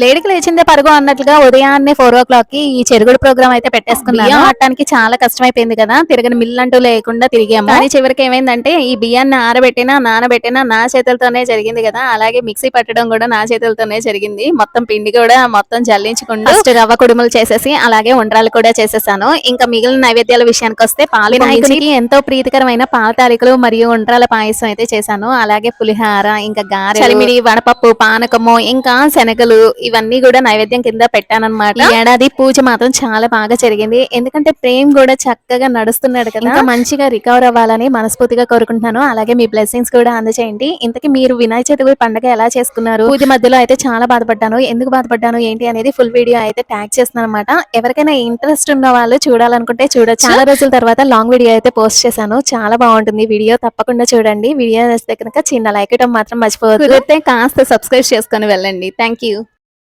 లేడికి లేచిందే పరుగు అన్నట్లుగా ఉదయాన్నే 4:00కి ఈ చెరుగుడు ప్రోగ్రామ్ అయితే పెట్టేసుకున్నాను. బియ్యం ఆడటానికి చాలా కష్టమైపోయింది కదా, తిరగని మిల్లు అంటూ లేకుండా తిరిగాము. కానీ చివరికి ఏమైందంటే ఈ బియ్యాన్ని ఆరబెట్టినా నానబెట్టినా నా చేతులతోనే జరిగింది కదా, అలాగే మిక్సీ పట్టడం కూడా నా చేతులతోనే జరిగింది. మొత్తం పిండి కూడా మొత్తం జల్లించుకుంటూ ఫస్ట్ రవ్వ కుడుములు చేసేసి అలాగే ఉండ్రాలు కూడా చేసేసాను. ఇంకా మిగిలిన నైవేద్యాల విషయానికి వస్తే పాలు వినాయకునికి ఎంతో ప్రీతికరమైన పాల తాలికలు మరియు ఉండ్రాల పాయసం అయితే చేశాను. అలాగే పులిహార, ఇంకా గారెలు, చలిమిడి, వడపప్పు, పానకము, ఇంకా శనగలు ఇవన్నీ కూడా నైవేద్యం కింద పెట్టానన్నమాట. ఈ ఏడాది పూజ మాత్రం చాలా బాగా జరిగింది. ఎందుకంటే ప్రేమ్ కూడా చక్కగా నడుస్తున్నాడు కదా, ఇంకా మంచిగా రికవర్ అవ్వాలని మనస్ఫూర్తిగా కోరుకుంటున్నాను. అలాగే మీ బ్లెస్సింగ్స్ కూడా అందజేయండి. ఇంతకీ మీరు వినాయక చవితి పండుగ ఎలా చేసుకున్నారు? పూజ మధ్యలో అయితే చాలా బాధపడ్డాను. ఎందుకు బాధపడ్డాను ఏంటి అనేది ఫుల్ వీడియో అయితే ట్యాగ్ చేస్తున్నాను అనమాట. ఎవరికైనా ఇంట్రెస్ట్ ఉన్న వాళ్ళు చూడాలనుకుంటే చూడొచ్చు. చాలా రోజుల తర్వాత లాంగ్ వీడియో అయితే పోస్ట్ చేశాను. చాలా బాగుంటుంది వీడియో, తప్పకుండా చూడండి. వీడియో నచ్చితే కనుక చిన్న లైక్ ఇవ్వడం మాత్రం మర్చిపోవద్దు. కాస్త సబ్స్క్రైబ్ చేసుకొని వెళ్ళండి. Thank you.